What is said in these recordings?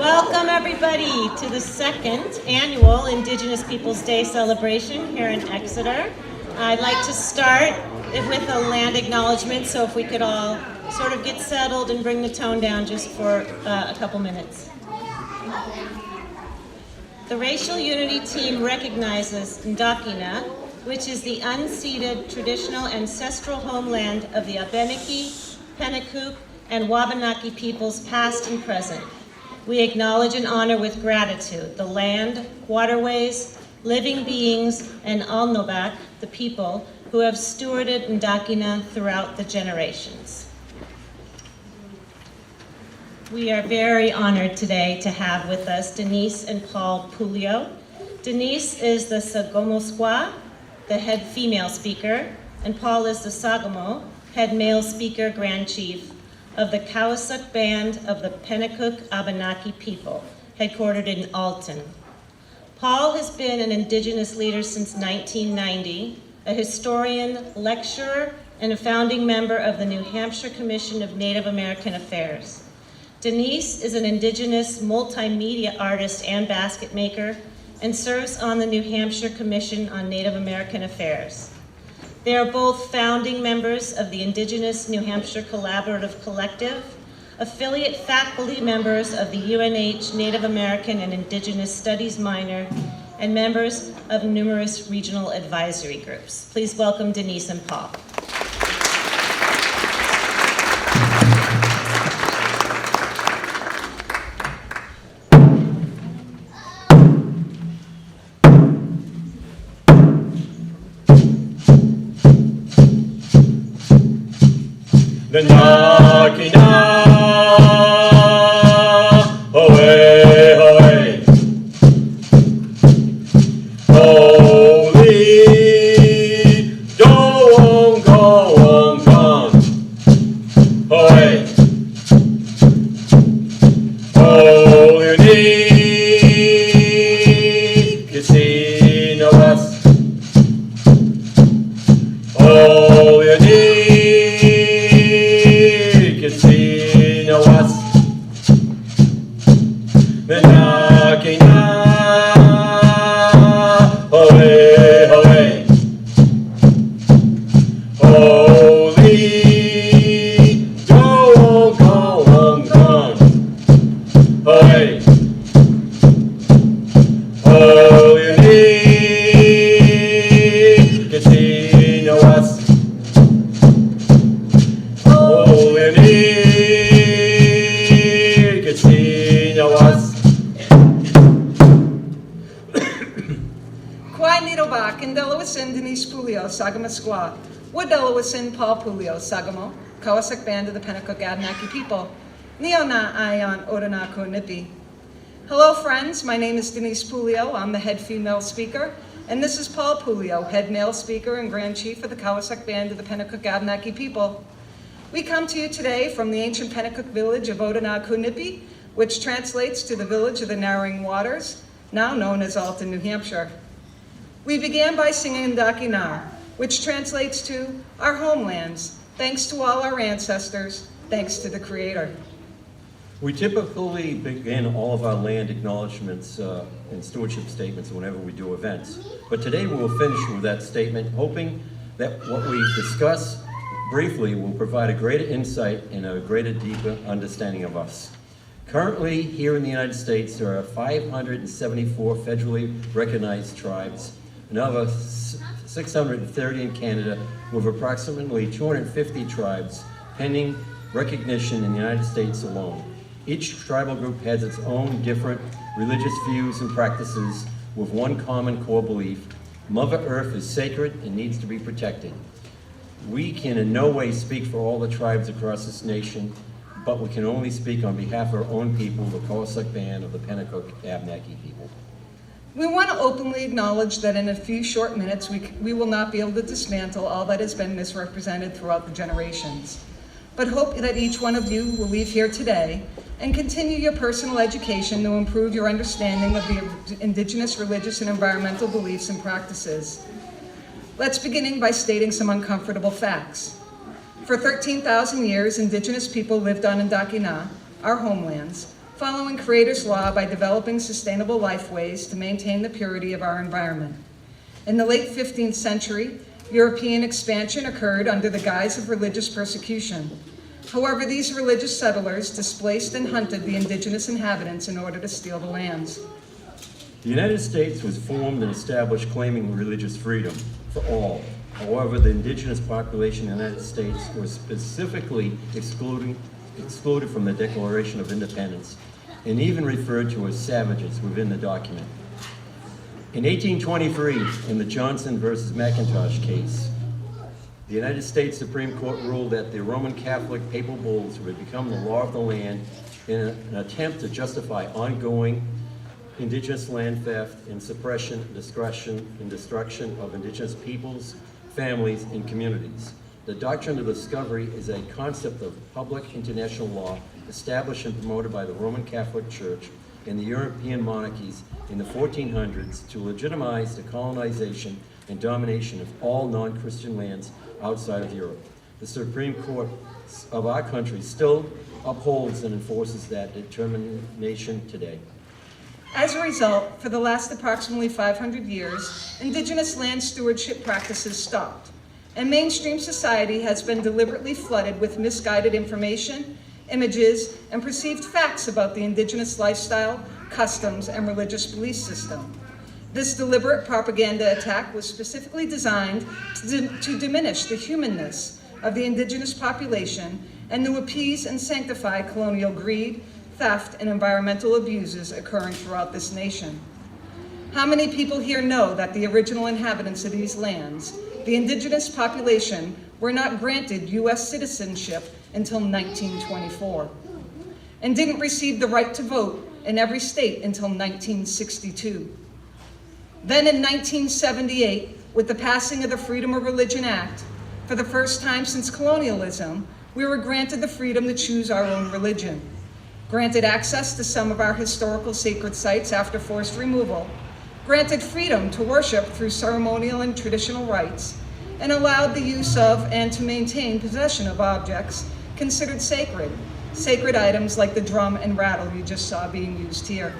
Welcome everybody to the second annual Indigenous Peoples Day celebration here in Exeter. I'd like to start with a land acknowledgement, so if we could all sort of get settled and bring the tone down just for a couple minutes. The Racial Unity Team recognizes Ndakina, which is the unceded traditional ancestral homeland of the Abenaki, Pennacook, and Wabanaki peoples past and present. We acknowledge and honor with gratitude the land, waterways, living beings, and Alnobak, the people, who have stewarded Ndakina throughout the generations. We are very honored today to have with us Denise and Paul Puleo. Denise is the Sagomosqua, the head female speaker, and Paul is the Sagamo, head male speaker, Grand Chief of the Kawasuk Band of the Pennacook Abenaki people, headquartered in Alton. Paul has been an Indigenous leader since 1990, a historian, lecturer, and a founding member of the New Hampshire Commission of Native American Affairs. Denise is an Indigenous multimedia artist and basket maker and serves on the New Hampshire Commission on Native American Affairs. They are both founding members of the Indigenous New Hampshire Collaborative Collective, affiliate faculty members of the UNH Native American and Indigenous Studies minor, and members of numerous regional advisory groups. Please welcome Denise and Paul. The Nakina, away, away. Holy, go on, gone. Away. All you need, Casino West. All you need. Denise Puleo, Sagamasqua, Woodelawasin Paul Puleo, Sagamo, Kawasuk Band of the Pennacook Abenaki people, Neona Ion Odonako Nipi. Hello friends, my name is Denise Puleo, I'm the head female speaker, and this is Paul Puleo, head male speaker and Grand Chief of the Kawasuk Band of the Pennacook Abenaki people. We come to you today from the ancient Pennacook village of Odonako Nipi, which translates to the village of the Narrowing Waters, now known as Alton, New Hampshire. We began by singing Ndakina, which translates to our homelands, thanks to all our ancestors, thanks to the Creator. We typically begin all of our land acknowledgements and stewardship statements whenever we do events. But today we will finish with that statement, hoping that what we discuss briefly will provide a greater insight and a greater, deeper understanding of us. Currently, here in the United States, there are 574 federally recognized tribes, another 630 in Canada, with approximately 250 tribes pending recognition in the United States alone. Each tribal group has its own different religious views and practices, with one common core belief: Mother Earth is sacred and needs to be protected. We can in no way speak for all the tribes across this nation, but we can only speak on behalf of our own people, the Kawasuk Band of the Pennacook Abenaki people. We want to openly acknowledge that in a few short minutes we will not be able to dismantle all that has been misrepresented throughout the generations, but hope that each one of you will leave here today and continue your personal education to improve your understanding of the Indigenous religious and environmental beliefs and practices. Let's begin by stating some uncomfortable facts. For 13,000 years, Indigenous people lived on Ndakina, our homelands, following Creator's law by developing sustainable lifeways to maintain the purity of our environment. In the late 15th century, European expansion occurred under the guise of religious persecution. However, these religious settlers displaced and hunted the indigenous inhabitants in order to steal the lands. The United States was formed and established claiming religious freedom for all. However, the indigenous population in the United States was specifically excluded from the Declaration of Independence and even referred to as savages within the document. In 1823, in the Johnson versus McIntosh case, the United States Supreme Court ruled that the Roman Catholic papal bulls would become the law of the land in an attempt to justify ongoing indigenous land theft and suppression, destruction of indigenous peoples, families, and communities. The doctrine of discovery is a concept of public international law established and promoted by the Roman Catholic Church and the European monarchies in the 1400s to legitimize the colonization and domination of all non-Christian lands outside of Europe. The Supreme Court of our country still upholds and enforces that determination today. As a result, for the last approximately 500 years, indigenous land stewardship practices stopped, and mainstream society has been deliberately flooded with misguided information, images, and perceived facts about the indigenous lifestyle, customs, and religious belief system. This deliberate propaganda attack was specifically designed to diminish the humanness of the indigenous population and to appease and sanctify colonial greed, theft, and environmental abuses occurring throughout this nation. How many people here know that the original inhabitants of these lands, the indigenous population, were not granted U.S. citizenship until 1924, and didn't receive the right to vote in every state until 1962. Then in 1978, with the passing of the Freedom of Religion Act, for the first time since colonialism, we were granted the freedom to choose our own religion, granted access to some of our historical sacred sites after forced removal, granted freedom to worship through ceremonial and traditional rites, and allowed the use of and to maintain possession of objects considered sacred, sacred items like the drum and rattle you just saw being used here.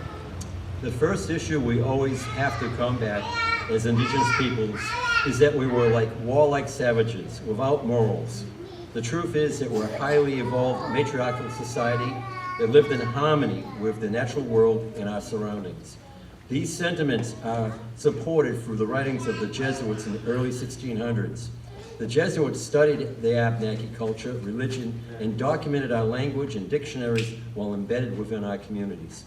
The first issue we always have to combat as indigenous peoples is that we were like warlike savages without morals. The truth is that we're a highly evolved matriarchal society that lived in harmony with the natural world and our surroundings. These sentiments are supported through the writings of the Jesuits in the early 1600s. The Jesuits studied the Abenaki culture, religion, and documented our language and dictionaries while embedded within our communities.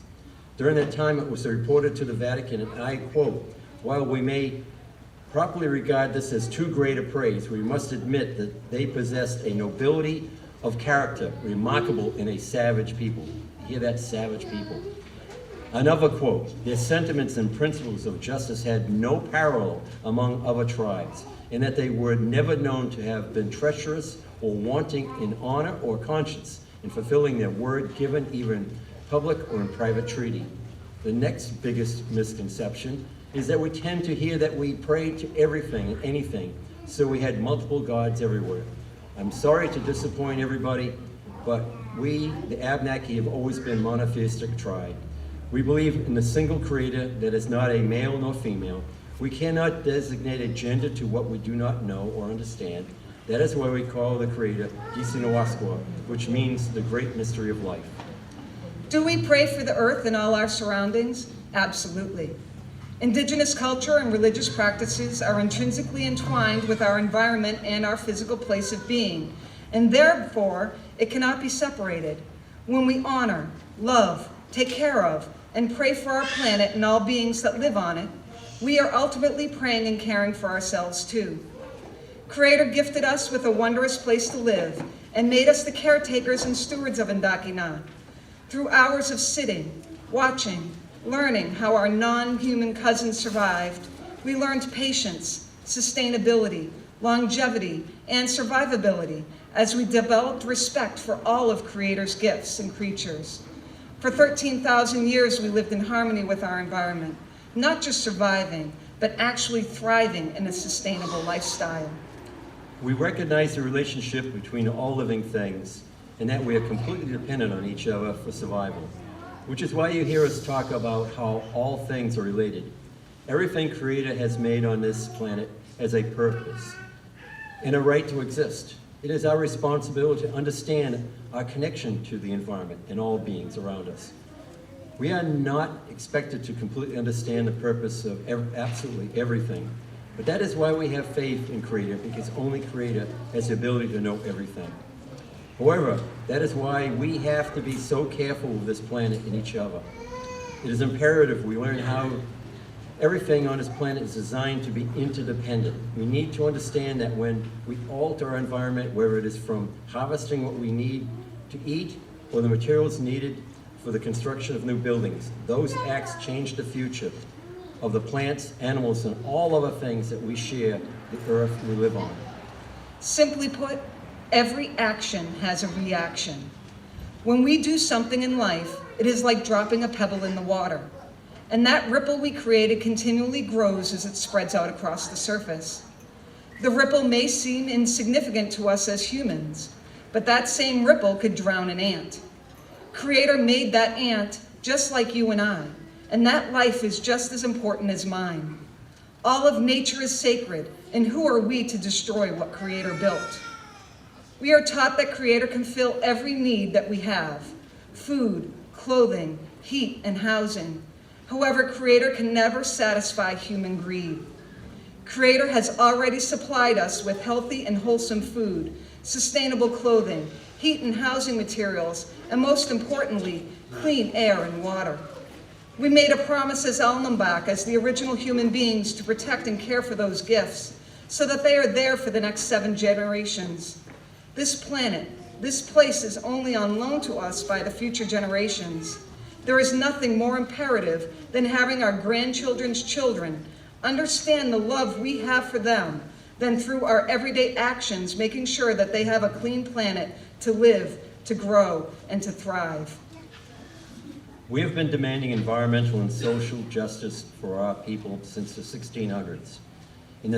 During that time, it was reported to the Vatican, and I quote, "While we may properly regard this as too great a praise, we must admit that they possessed a nobility of character remarkable in a savage people." You hear that, savage people? Another quote, "Their sentiments and principles of justice had no parallel among other tribes, and that they were never known to have been treacherous or wanting in honor or conscience in fulfilling their word given either in public or in private treaty." The next biggest misconception is that we tend to hear that we prayed to everything and anything, so we had multiple gods everywhere. I'm sorry to disappoint everybody, but we, the Abenaki, have always been a monotheistic tribe. We believe in a single creator that is not a male nor female. We cannot designate a gender to what we do not know or understand. That is why we call the creator Gisinawasqua, which means the great mystery of life. Do we pray for the earth and all our surroundings? Absolutely. Indigenous culture and religious practices are intrinsically entwined with our environment and our physical place of being, and therefore it cannot be separated. When we honor, love, take care of, and pray for our planet and all beings that live on it, we are ultimately praying and caring for ourselves too. Creator gifted us with a wondrous place to live and made us the caretakers and stewards of Indakina. Through hours of sitting, watching, learning how our non-human cousins survived, we learned patience, sustainability, longevity, and survivability as we developed respect for all of Creator's gifts and creatures. For 13,000 years, we lived in harmony with our environment, not just surviving, but actually thriving in a sustainable lifestyle. We recognize the relationship between all living things and that we are completely dependent on each other for survival. which is why you hear us talk about how all things are related. Everything Creator has made on this planet has a purpose and a right to exist. It is our responsibility to understand our connection to the environment and all beings around us. We are not expected to completely understand the purpose of absolutely everything, but that is why we have faith in Creator, because only Creator has the ability to know everything. However, that is why we have to be so careful with this planet and each other. It is imperative we learn how everything on this planet is designed to be interdependent. We need to understand that when we alter our environment, whether it is from harvesting what we need to eat or the materials needed for the construction of new buildings, those acts change the future of the plants, animals, and all other things that we share the earth we live on. Simply put, every action has a reaction. When we do something in life, it is like dropping a pebble in the water. And that ripple we created continually grows as it spreads out across the surface. The ripple may seem insignificant to us as humans, but that same ripple could drown an ant. Creator made that ant just like you and I, and that life is just as important as mine. All of nature is sacred, and who are we to destroy what Creator built? We are taught that Creator can fill every need that we have: food, clothing, heat, and housing. However, Creator can never satisfy human greed. Creator has already supplied us with healthy and wholesome food, sustainable clothing, heat and housing materials, and most importantly, clean air and water. We made a promise as Alnambak, as the original human beings, to protect and care for those gifts so that they are there for the next 7 generations. This planet, this place is only on loan to us by the future generations. There is nothing more imperative than having our grandchildren's children understand the love we have for them than through our everyday actions, making sure that they have a clean planet to live, to grow, and to thrive. We have been demanding environmental and social justice for our people since the 1600s. In the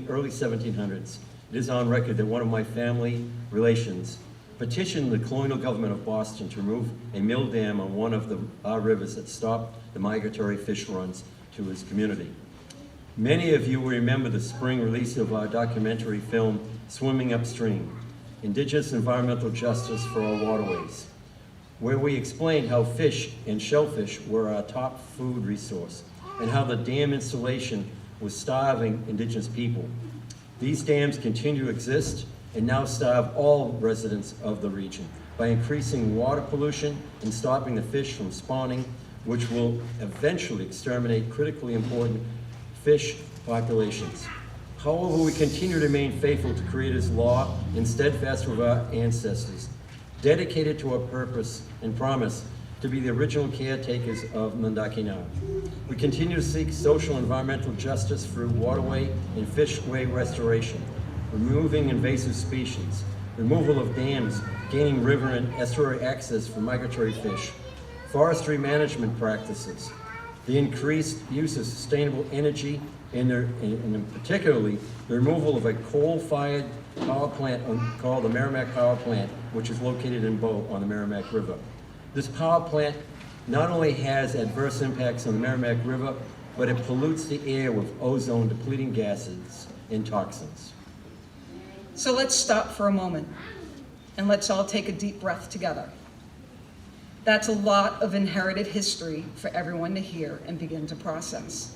early 1700s, it is on record that one of my family relations petitioned the colonial government of Boston to remove a mill dam on one of our rivers that stopped the migratory fish runs to his community. Many of you will remember the spring release of our documentary film, Swimming Upstream, Indigenous Environmental Justice for Our Waterways, where we explained how fish and shellfish were our top food resource and how the dam installation was starving Indigenous people. These dams continue to exist and now starve all residents of the region by increasing water pollution and stopping the fish from spawning, which will eventually exterminate critically important fish populations. However, we continue to remain faithful to Creator's law and steadfast with our ancestors, dedicated to our purpose and promise to be the original caretakers of Mundakina. We continue to seek social and environmental justice through waterway and fishway restoration, removing invasive species, removal of dams, gaining river and estuary access for migratory fish, forestry management practices, the increased use of sustainable energy, and particularly the removal of a coal-fired power plant called the Merrimack Power Plant, which is located in Bow on the Merrimack River. This power plant not only has adverse impacts on the Merrimack River, but it pollutes the air with ozone-depleting gases and toxins. So let's stop for a moment and let's all take a deep breath together. That's a lot of inherited history for everyone to hear and begin to process.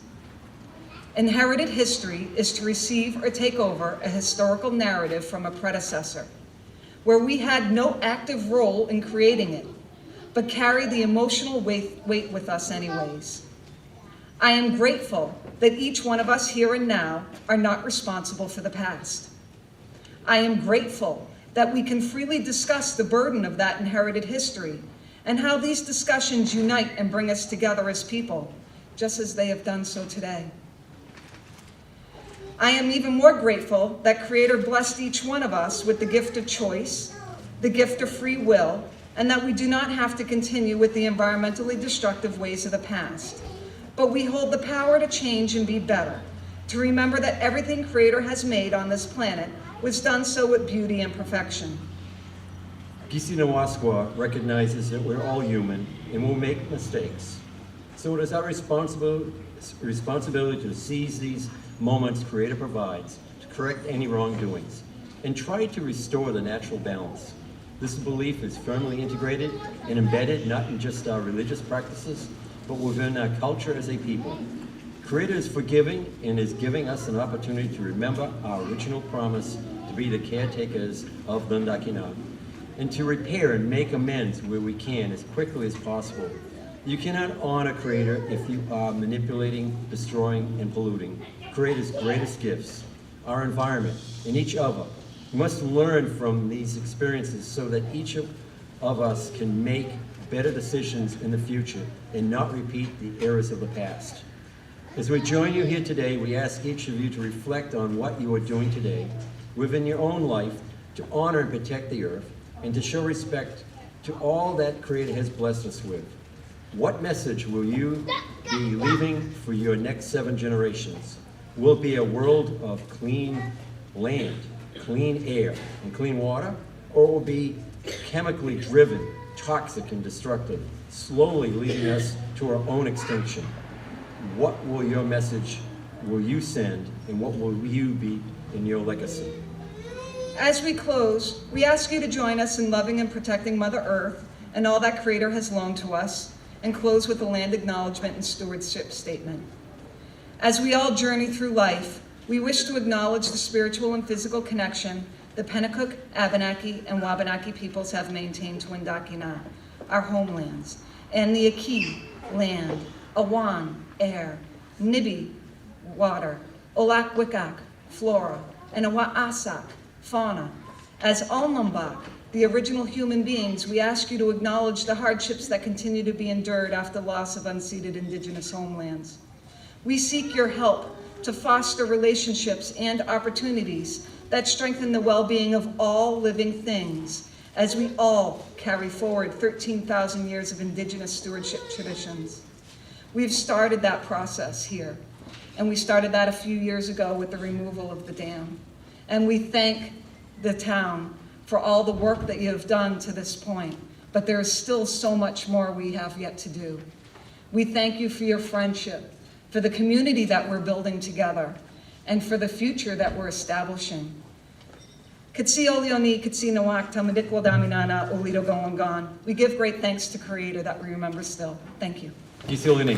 Inherited history is to receive or take over a historical narrative from a predecessor, where we had no active role in creating it, but carry the emotional weight with us anyways. I am grateful that each one of us here and now are not responsible for the past. I am grateful that we can freely discuss the burden of that inherited history and how these discussions unite and bring us together as people, just as they have done so today. I am even more grateful that Creator blessed each one of us with the gift of choice, the gift of free will, and that we do not have to continue with the environmentally destructive ways of the past. But we hold the power to change and be better, to remember that everything Creator has made on this planet was done so with beauty and perfection. Gisinawasqua recognizes that we're all human and will make mistakes. So it is our responsibility to seize these moments Creator provides to correct any wrongdoings and try to restore the natural balance. This belief is firmly integrated and embedded not in just our religious practices, but within our culture as a people. Creator is forgiving and is giving us an opportunity to remember our original promise to be the caretakers of Lundakina and to repair and make amends where we can as quickly as possible. You cannot honor Creator if you are manipulating, destroying, and polluting Creator's greatest gifts, our environment, and each other. We must learn from these experiences so that each of us can make better decisions in the future and not repeat the errors of the past. As we join you here today, we ask each of you to reflect on what you are doing today within your own life to honor and protect the earth and to show respect to all that Creator has blessed us with. What message will you be leaving for your next 7 generations? Will it be a world of clean land, clean air, and clean water? Or will it be chemically driven, toxic, and destructive, slowly leading us to our own extinction? What will your message will you send, and what will you be in your legacy? As we close, we ask you to join us in loving and protecting Mother Earth and all that Creator has loaned to us, and close with a land acknowledgement and stewardship statement. As we all journey through life, we wish to acknowledge the spiritual and physical connection the Pennacook, Abenaki, and Wabanaki peoples have maintained to Wendakina, our homelands, and the Aki, land, Awan, air, Nibi, water, Olakwikak, flora, and Awaasak, fauna. As Olnumbak, the original human beings, we ask you to acknowledge the hardships that continue to be endured after loss of unceded Indigenous homelands. We seek your help to foster relationships and opportunities that strengthen the well-being of all living things as we all carry forward 13,000 years of Indigenous stewardship traditions. We've started that process here, and we started that a few years ago with the removal of the dam. And we thank the town for all the work that you have done to this point, but there is still so much more we have yet to do. We thank you for your friendship, for the community that we're building together, and for the future that we're establishing. Katsi Olioni, Katsi Nawak, Tamadikwa Daminana, Olido Gowangan. We give great thanks to Creator that we remember still. Thank you. Gisilini.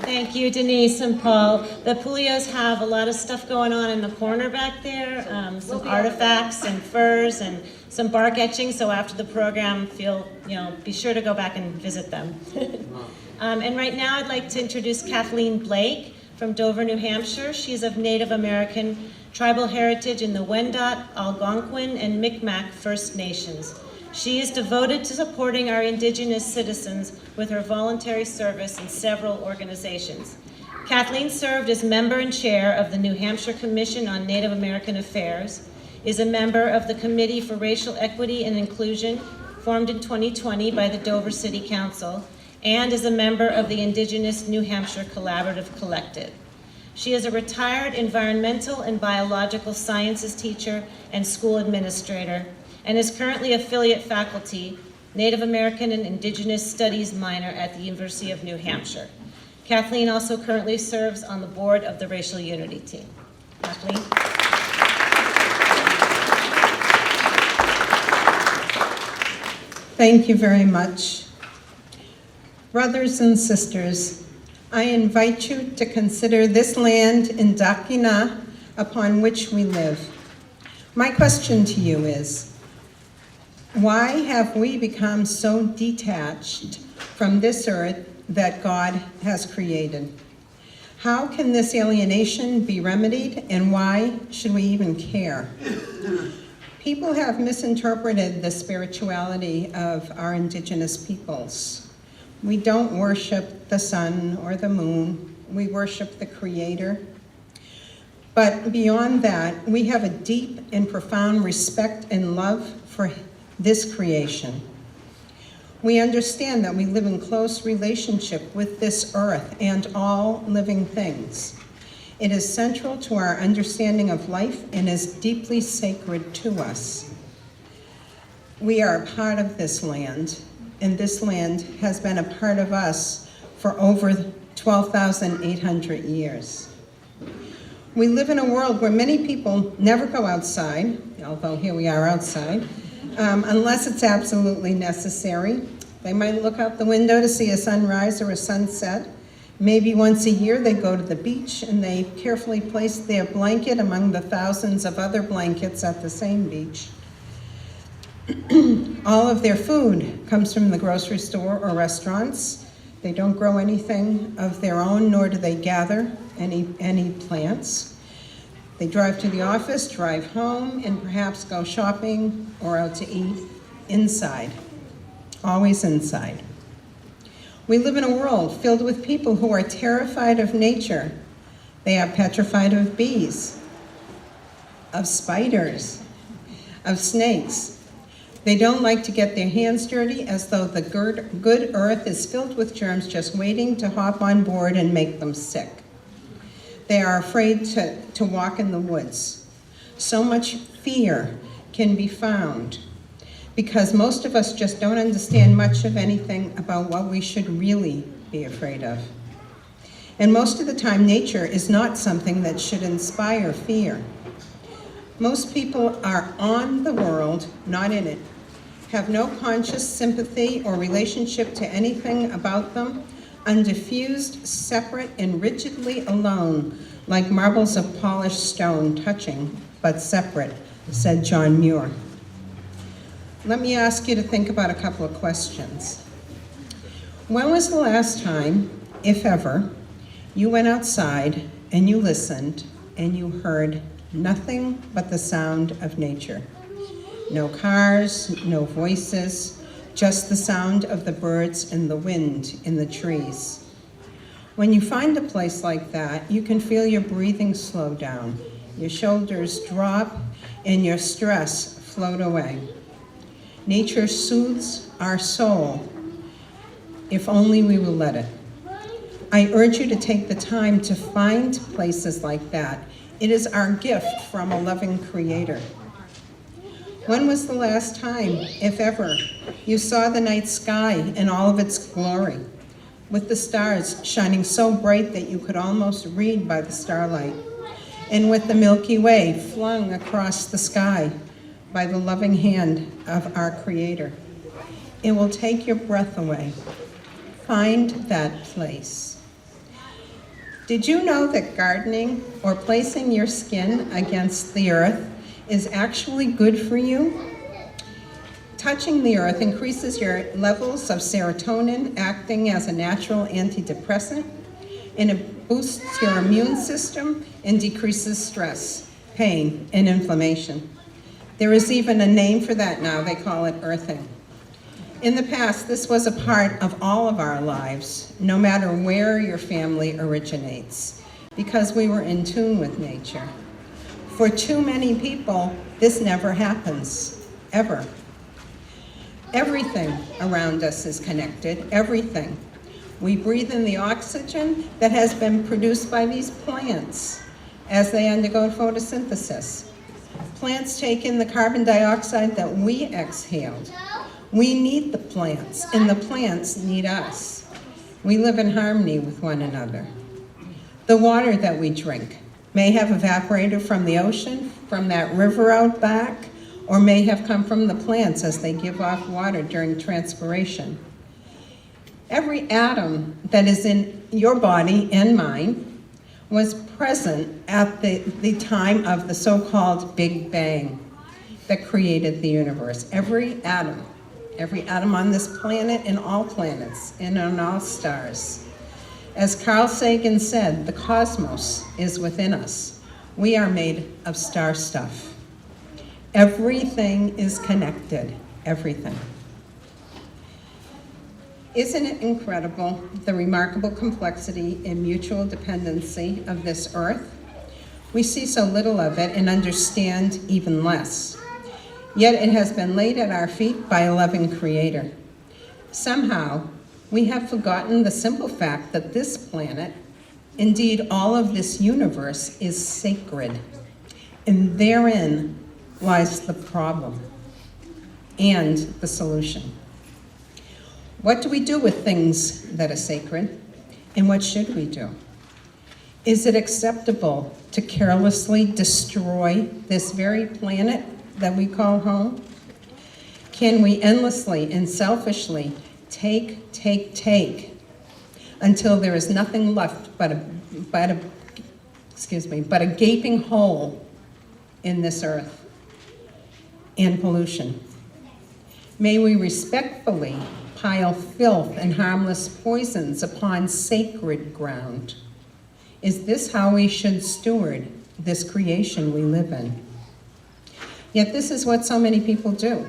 Thank you, Denise and Paul. The Puleos have a lot of stuff going on in the corner back there, some artifacts and furs and some bark etching, so after the program, be sure to go back and visit them. And right now I'd like to introduce Kathleen Blake from Dover, New Hampshire. She's of Native American tribal heritage in the Wendat, Algonquin, and Micmac First Nations. She is devoted to supporting our Indigenous citizens with her voluntary service in several organizations. Kathleen served as member and chair of the New Hampshire Commission on Native American Affairs, is a member of the Committee for Racial Equity and Inclusion, formed in 2020 by the Dover City Council, and is a member of the Indigenous New Hampshire Collaborative Collective. She is a retired environmental and biological sciences teacher and school administrator, and is currently affiliate faculty, Native American and Indigenous Studies minor at the University of New Hampshire. Kathleen also currently serves on the board of the Racial Unity Team. Kathleen? Thank you very much. Brothers and sisters, I invite you to consider this land in Dakina upon which we live. My question to you is, why have we become so detached from this earth that God has created? How can this alienation be remedied, and why should we even care? People have misinterpreted the spirituality of our Indigenous peoples. We don't worship the sun or the moon. We worship the Creator. But beyond that, we have a deep and profound respect and love for this creation. We understand that we live in close relationship with this earth and all living things. It is central to our understanding of life and is deeply sacred to us. We are a part of this land, and this land has been a part of us for over 12,800 years. We live in a world where many people never go outside, although here we are outside, unless it's absolutely necessary. They might look out the window to see a sunrise or a sunset. Maybe once a year they go to the beach and they carefully place their blanket among the thousands of other blankets at the same beach. All of their food comes from the grocery store or restaurants. They don't grow anything of their own, nor do they gather any plants. They drive to the office, drive home, and perhaps go shopping or out to eat inside, always inside. We live in a world filled with people who are terrified of nature. They are petrified of bees, of spiders, of snakes. They don't like to get their hands dirty, as though the good earth is filled with germs just waiting to hop on board and make them sick. They are afraid to walk in the woods. So much fear can be found because most of us just don't understand much of anything about what we should really be afraid of. And most of the time, nature is not something that should inspire fear. Most people are on the world, not in it, have no conscious sympathy or relationship to anything about them, undiffused, separate, and rigidly alone, like marbles of polished stone, touching but separate, said John Muir. Let me ask you to think about a couple of questions. When was the last time, if ever, you went outside and you listened and you heard nothing but the sound of nature? No cars, no voices, just the sound of the birds and the wind in the trees. When you find a place like that, you can feel your breathing slow down, your shoulders drop, and your stress float away. Nature soothes our soul, if only we will let it. I urge you to take the time to find places like that. It is our gift from a loving Creator. When was the last time, if ever, you saw the night sky in all of its glory, with the stars shining so bright that you could almost read by the starlight, and with the Milky Way flung across the sky by the loving hand of our Creator? It will take your breath away. Find that place. Did you know that gardening or placing your skin against the earth is actually good for you? Touching the earth increases your levels of serotonin, acting as a natural antidepressant, and it boosts your immune system and decreases stress, pain, and inflammation. There is even a name for that now. They call it earthing. In the past, this was a part of all of our lives, no matter where your family originates, because we were in tune with nature. For too many people, this never happens, ever. Everything around us is connected, everything. We breathe in the oxygen that has been produced by these plants as they undergo photosynthesis. Plants take in the carbon dioxide that we exhaled. We need the plants, and the plants need us. We live in harmony with one another. The water that we drink may have evaporated from the ocean, from that river out back, or may have come from the plants as they give off water during transpiration. Every atom that is in your body and mine was present at the time of the so-called Big Bang that created the universe. Every atom on this planet and all planets and on all stars. As Carl Sagan said, the cosmos is within us. We are made of star stuff. Everything is connected, everything. Isn't it incredible, the remarkable complexity and mutual dependency of this earth? We see so little of it and understand even less. Yet it has been laid at our feet by a loving Creator. Somehow, we have forgotten the simple fact that this planet Indeed, all of this universe is sacred, and therein lies the problem and the solution. What do we do with things that are sacred, and what should we do? Is it acceptable to carelessly destroy this very planet that we call home? Can we endlessly and selfishly take until there is nothing left but a gaping hole in this earth and pollution? May we respectfully pile filth and harmless poisons upon sacred ground. Is this how we should steward this creation we live in? Yet this is what so many people do.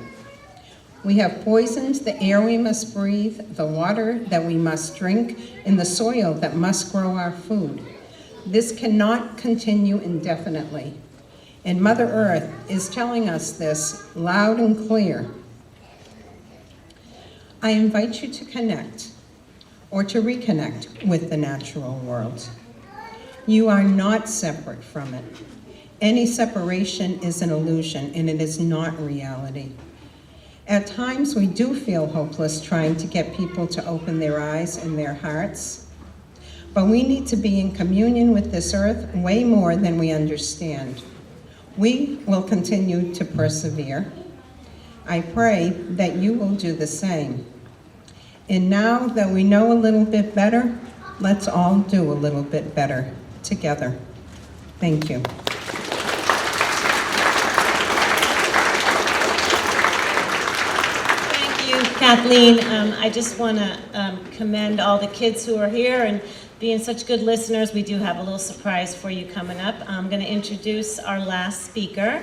We have poisoned the air we must breathe, the water that we must drink, and the soil that must grow our food. This cannot continue indefinitely. And Mother Earth is telling us this loud and clear. I invite you to connect or to reconnect with the natural world. You are not separate from it. Any separation is an illusion, and it is not reality. At times, we do feel hopeless trying to get people to open their eyes and their hearts, but we need to be in communion with this earth way more than we understand. We will continue to persevere. I pray that you will do the same. And now that we know a little bit better, let's all do a little bit better together. Thank you. Kathleen, I just want to commend all the kids who are here and being such good listeners. We do have a little surprise for you coming up. I'm going to introduce our last speaker,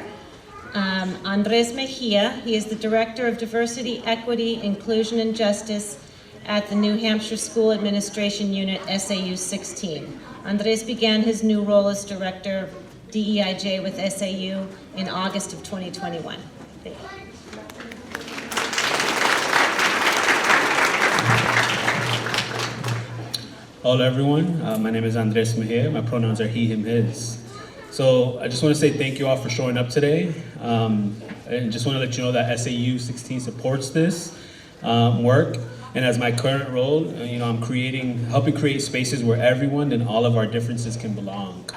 Andres Mejia. He is the Director of Diversity, Equity, Inclusion, and Justice at the New Hampshire School Administration Unit, SAU 16. Andres began his new role as Director of DEIJ with SAU in August of 2021. Thank you. Hello everyone, my name is Andres Mejia. My pronouns are he, him, his. So I just want to say thank you all for showing up today. And just want to let you know that SAU 16 supports this work. And as my current role, I'm helping create spaces where everyone and all of our differences can belong.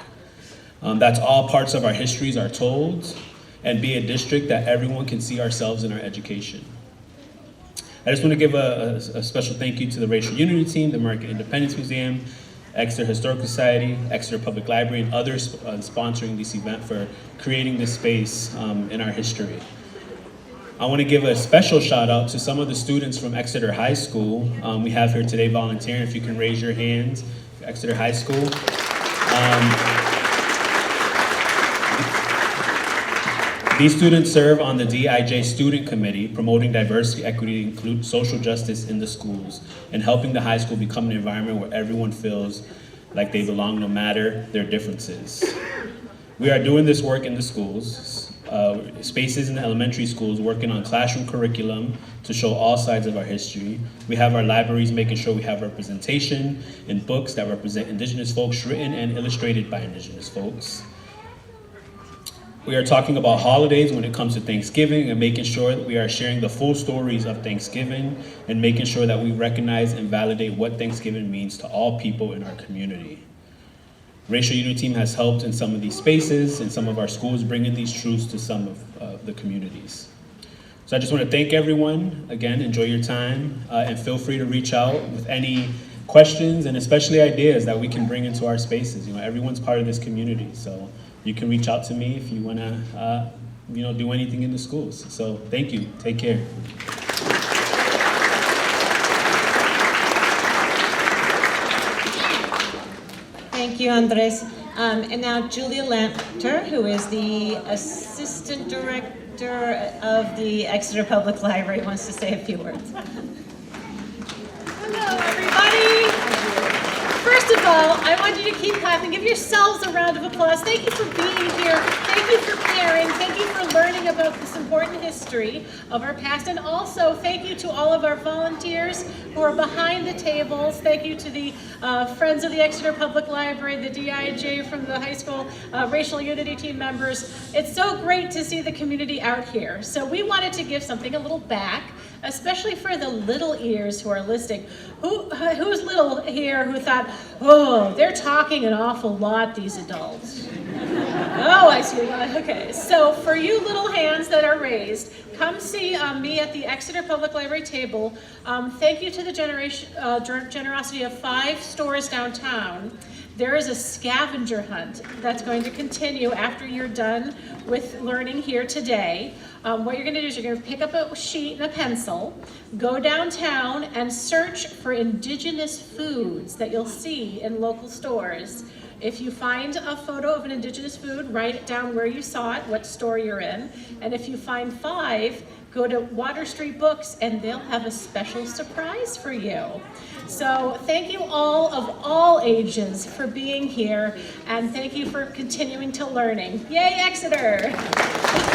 That's all parts of our histories are told, and be a district that everyone can see ourselves in our education. I just want to give a special thank you to the Racial Unity Team, the American Independence Museum, Exeter Historical Society, Exeter Public Library, and others sponsoring this event for creating this space in our history. I want to give a special shout out to some of the students from Exeter High School. We have here today volunteering. If you can raise your hands, Exeter High School. These students serve on the DEIJ Student Committee, promoting diversity, equity, and social justice in the schools, and helping the high school become an environment where everyone feels like they belong no matter their differences. We are doing this work in the schools, spaces in the elementary schools, working on classroom curriculum to show all sides of our history. We have our libraries making sure we have representation in books that represent Indigenous folks, written and illustrated by Indigenous folks. We are talking about holidays when it comes to Thanksgiving and making sure that we are sharing the full stories of Thanksgiving and making sure that we recognize and validate what Thanksgiving means to all people in our community. Racial Unity Team has helped in some of these spaces and some of our schools bringing these truths to some of the communities. So I just want to thank everyone. Again, enjoy your time and feel free to reach out with any questions and especially ideas that we can bring into our spaces. Everyone's part of this community, so you can reach out to me if you want to, do anything in the schools. So thank you. Take care. Thank you, Andres. And now Julia Lanter, who is the Assistant Director of the Exeter Public Library, wants to say a few words. Hello, everybody. First of all, I want you to keep clapping. Give yourselves a round of applause. Thank you for being here. Thank you for caring. Thank you for learning about this important history of our past. And also, thank you to all of our volunteers who are behind the tables. Thank you to the Friends of the Exeter Public Library, the DIJ from the high school, Racial Unity Team members. It's so great to see the community out here. So we wanted to give something a little back, especially for the little ears who are listening. Who's little here who thought, oh, they're talking an awful lot, these adults? Oh, I see. Okay, so for you little hands that are raised, come see me at the Exeter Public Library table. Thank you to the generosity of 5 stores downtown. There is a scavenger hunt that's going to continue after you're done with learning here today. What you're going to do is you're going to pick up a sheet and a pencil, go downtown and search for indigenous foods that you'll see in local stores. If you find a photo of an indigenous food, write it down where you saw it, what store you're in. And if you find 5, go to Water Street Books and they'll have a special surprise for you. So thank you all of all ages for being here, and thank you for continuing to learning. Yay, Exeter!